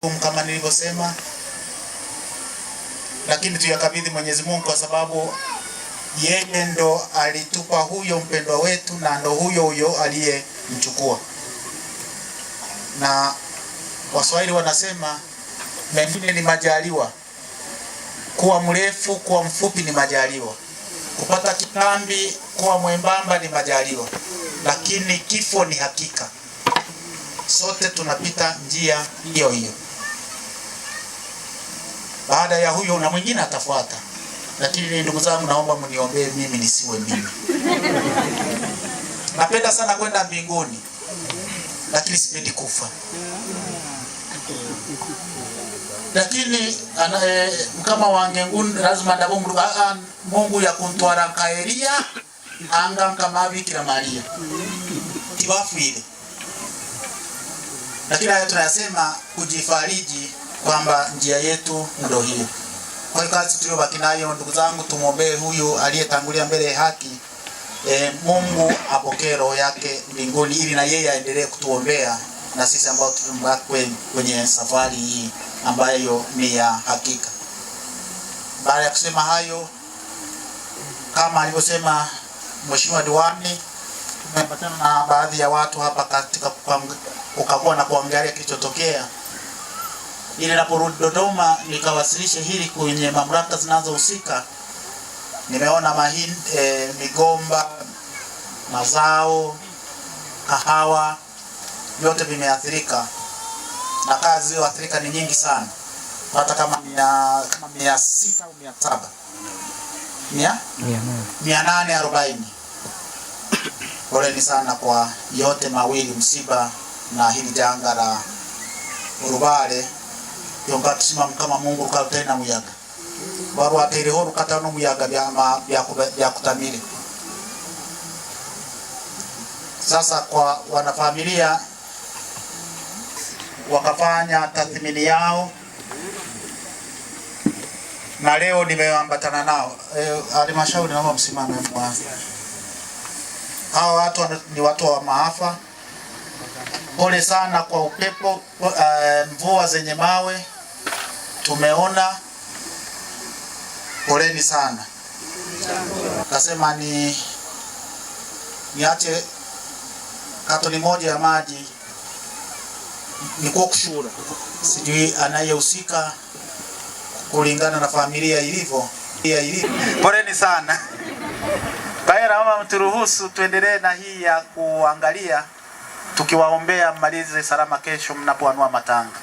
Kama nilivyosema, lakini tuyakabidhi Mwenyezi Mungu kwa sababu yeye ndo alitupa huyo mpendwa wetu na ndo huyo aliyemchukua. Na Waswahili wanasema mengine ni majaliwa. Kuwa mrefu, kuwa mfupi ni majaliwa. Kupata kitambi, kuwa mwembamba ni majaliwa. Lakini kifo ni hakika. Sote tunapita njia hiyo hiyo. Baada ya huyo na mwingine atafuata. Lakini ndugu zangu, naomba mniombee mimi nisiwe mimi. Napenda sana kwenda mbinguni, lakini sipendi kufa. Lakini kama wangenguni lazima ndabungu Mungu ya kuntwara kaeria anga kama Bikira Maria kibafu ile. Lakini hayo tunayasema kujifariji kwamba njia yetu ndio hiyo. Kwa hiyo kazi tuliyobaki nayo, ndugu zangu, tumwombee huyu aliyetangulia mbele ya haki. Mungu apokee roho yake mbinguni ili na yeye aendelee kutuombea na sisi ambao tumebaki kwenye safari hii ambayo ni ya hakika. Baada ya kusema hayo, kama alivyosema Mheshimiwa Diwani, tumepatana na baadhi ya watu hapa katika kukagua na kuangalia kilichotokea. Ili naporudi Dodoma nikawasilishe hili kwenye mamlaka zinazohusika. Nimeona mahindi, migomba, mazao, kahawa vyote vimeathirika. Na kazi zilizoathirika ni nyingi sana. Hata kama 600 au 700. 840. Poleni sana kwa yote mawili, msiba na hili janga la urubale. Yongati simam kama Mungu kaltena muyaga. Baru atiri horu katano muyaga bya kutamili. Sasa kwa wanafamilia wakafanya tathmini yao na leo nimeambatana nao. Halmashauri naomba msimame mwanzo. Hao watu ni watu wa maafa. Pole sana kwa upepo, mvua zenye mawe. Tumeona, poleni sana. Kasema niache katoni moja ya maji ni kwa kushura. Sijui anayehusika kulingana na familia ilivyo. Poleni sana. Baada ama mturuhusu tuendelee na hii ya kuangalia, tukiwaombea mmalize salama kesho mnapoanua matanga.